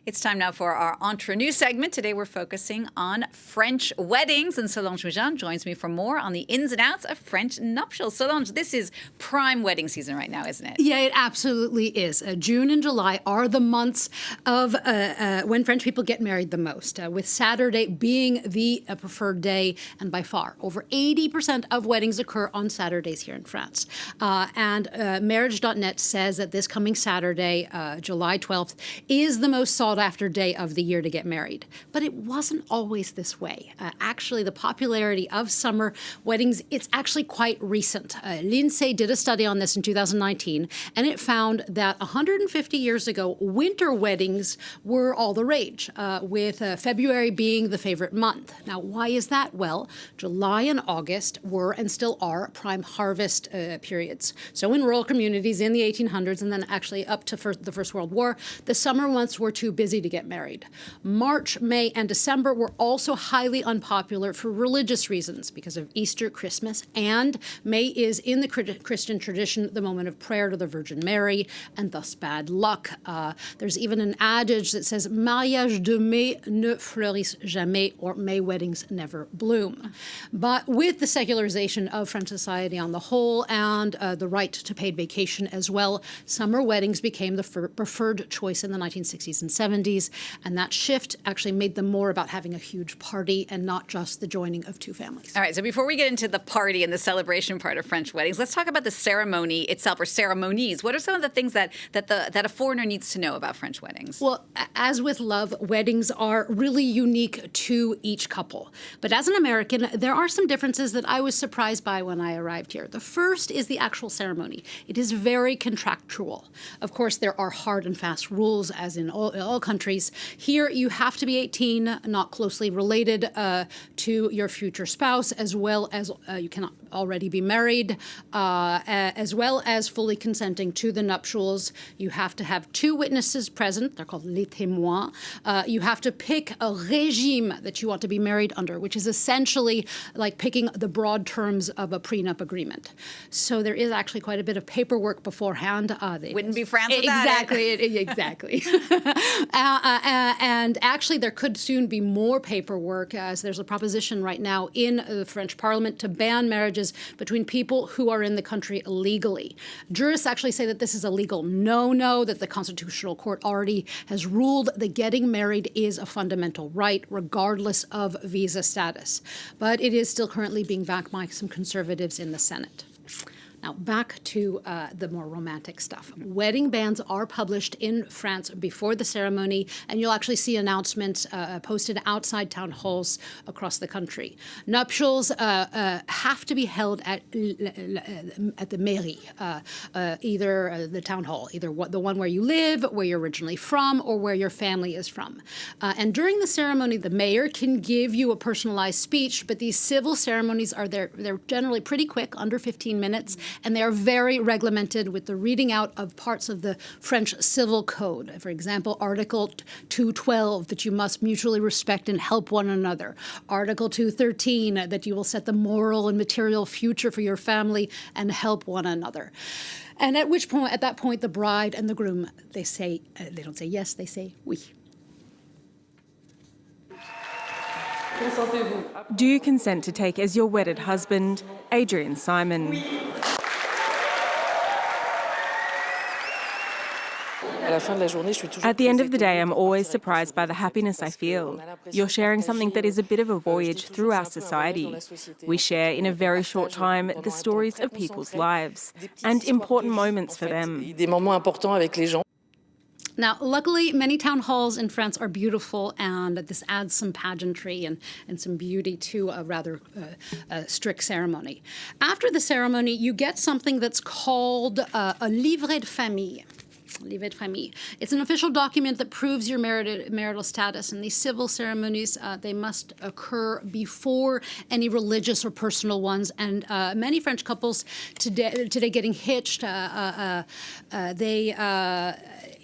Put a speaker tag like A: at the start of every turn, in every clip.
A: It's time now for our Entre Nous segment. Today we're focusing on French weddings, and Solange Moujan joins me for more on the ins and outs of French nuptials. Solange, this is prime wedding season right now, isn't it?
B: Yeah, it absolutely is. June and July are the months of when French people get married the most, with Saturday being the preferred day, and by far, over 80% of weddings occur on Saturdays here in France. And Marriage.net says that this coming Saturday, July 12th, is the most sought-after day of the year to get married. But it wasn't always this way. Actually, the popularity of summer weddings, it's actually quite recent. L'INSEE did a study on this in 2019, and it found that 150 years ago, winter weddings were all the rage, with February being the favorite month. Now, why is that? Well, July and August were and still are prime harvest periods. So in rural communities in the 1800s, and then actually up to the First World War, the summer months were too busy to get married. March, May, and December were also highly unpopular for religious reasons because of Easter, Christmas, and May is, in the Christian tradition, the moment of prayer to the Virgin Mary, and thus bad luck. There's even an adage that says, mariage de mai ne fleurissent jamais, or May weddings never bloom. But with the secularization of French society on the whole, and the right to paid vacation as well, summer weddings became the preferred choice in the 1960s and 70s, and that shift actually made them more about having a huge party and not just the joining of two families.
A: All right, so before we get into the party and the celebration part of French weddings, let's talk about the ceremony itself, or ceremonies. What are some of the things that a foreigner needs to know about French weddings?
B: Well, as with love, weddings are really unique to each couple. But as an American, there are some differences that I was surprised by when I arrived here. The first is the actual ceremony. It is very contractual. Of course, there are hard and fast rules, as in all countries. Here, you have to be 18, not closely related to your future spouse, as well as you cannot already be married, as well as fully consenting to the nuptials. You have to have two witnesses present. They're called les témoins. You have to pick a régime that you want to be married under, which is essentially like picking the broad terms of a prenup agreement. So there is actually quite a bit of paperwork beforehand.
A: Wouldn't be France without it.
B: Exactly. And actually, there could soon be more paperwork, as there's a proposition right now in the French Parliament to ban marriages between people who are in the country illegally. Jurists actually say that this is a legal no-no, that the Constitutional Court already has ruled that getting married is a fundamental right, regardless of visa status. But it is still currently being backed by some conservatives in the Senate. Now, back to the more romantic stuff. Wedding banns are published in France before the ceremony, and you'll actually see announcements posted outside town halls across the country. Nuptials have to be held at the mairie, either the town hall, either the one where you live, where you're originally from, or where your family is from. And during the ceremony, the mayor can give you a personalized speech, but these civil ceremonies they're generally pretty quick, under 15 minutes. And they are very regulated with the reading out of parts of the French Civil Code. For example, Article 212, that you must mutually respect and help one another. Article 213, that you will set the moral and material future for your family and help one another. And at that point, the bride and the groom, they don't say yes, they say oui.
C: Do you consent to take as your wedded husband, Adrian Simon? At the end of the day, I'm always surprised by the happiness I feel. You're sharing something that is a bit of a voyage through our society. We share in a very short time the stories of people's lives and important moments for them.
B: Now, luckily, many town halls in France are beautiful, and this adds some pageantry and some beauty to a rather strict ceremony. After the ceremony, you get something that's called a livret de famille. Livret de famille. It's an official document that proves your marital status, and these civil ceremonies, they must occur before any religious or personal ones. And many French couples today getting hitched,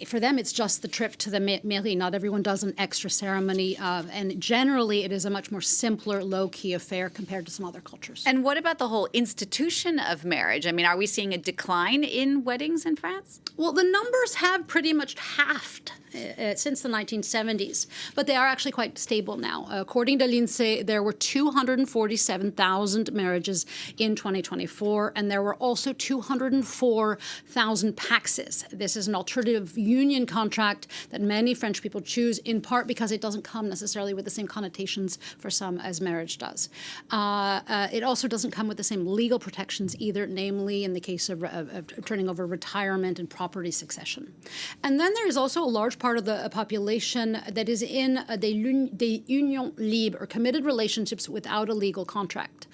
B: for them, it's just the trip to the mairie. Not everyone does an extra ceremony, and generally, it is a much more simpler, low-key affair compared to some other cultures.
A: And what about the whole institution of marriage? I mean, are we seeing a decline in weddings in France?
B: Well, the numbers have pretty much halved since the 1970s, but they are actually quite stable now. According to l'INSEE, there were 247,000 marriages in 2024, and there were also 204,000 paxes. This is an alternative union contract that many French people choose, in part because it doesn't come necessarily with the same connotations for some as marriage does. It also doesn't come with the same legal protections either, namely in the case of turning over retirement and property succession. And then there is also a large part of the population that is in des unions libres, or committed relationships without a legal contract.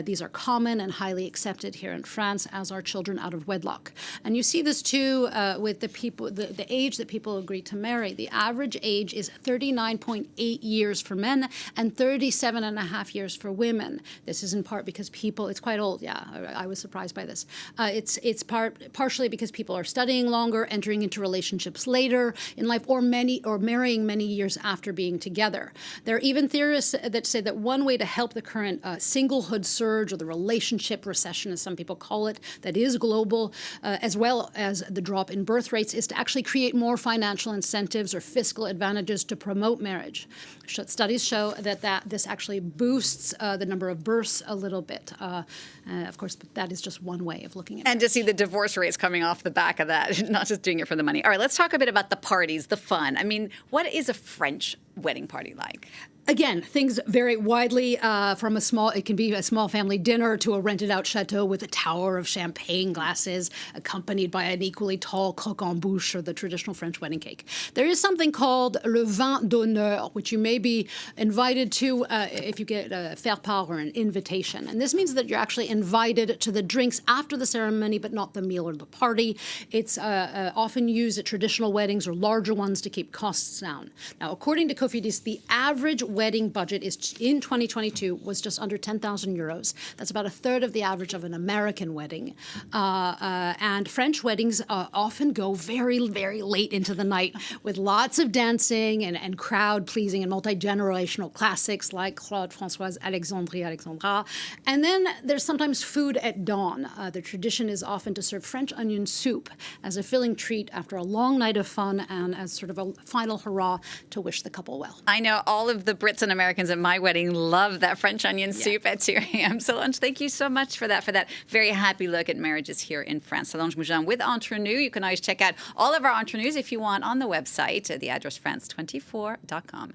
B: These are common and highly accepted here in France, as are children out of wedlock. And you see this too with the age that people agree to marry. The average age is 39.8 years for men and 37.5 years for women. This is in part because it's quite old, yeah, I was surprised by this. It's partially because people are studying longer, entering into relationships later in life, or marrying many years after being together. There are even theorists that say that one way to help the current singlehood surge, or the relationship recession, as some people call it, that is global, as well as the drop in birth rates, is to actually create more financial incentives or fiscal advantages to promote marriage. Studies show that this actually boosts the number of births a little bit. Of course, but that is just one way of looking at it.
A: And to see the divorce rates coming off the back of that, not just doing it for the money. All right, let's talk a bit about the parties, the fun. I mean, what is a French wedding party like?
B: Again, things vary widely from it can be a small family dinner to a rented out chateau with a tower of champagne glasses accompanied by an equally tall croque-en-bouche, or the traditional French wedding cake. There is something called le vin d'honneur, which you may be invited to if you get a faire-part or an invitation. And this means that you're actually invited to the drinks after the ceremony, but not the meal or the party. It's often used at traditional weddings or larger ones to keep costs down. Now, according to Cofidis, the average wedding budget in 2022 was just under 10,000 euros. That's about a third of the average of an American wedding. And French weddings often go very, very late into the night with lots of dancing and crowd-pleasing and multi-generational classics like Claude François' Alexandra. And then there's sometimes food at dawn. The tradition is often to serve French onion soup as a filling treat after a long night of fun and as sort of a final hurrah to wish the couple well.
A: I know all of the Brits and Americans at my wedding love that French onion soup at 2 a.m. Solange, thank you so much for that very happy look at marriages here in France. Solange Mougin with Entre Nous. You can always check out all of our Entre Nous if you want on the website, the address france24.com.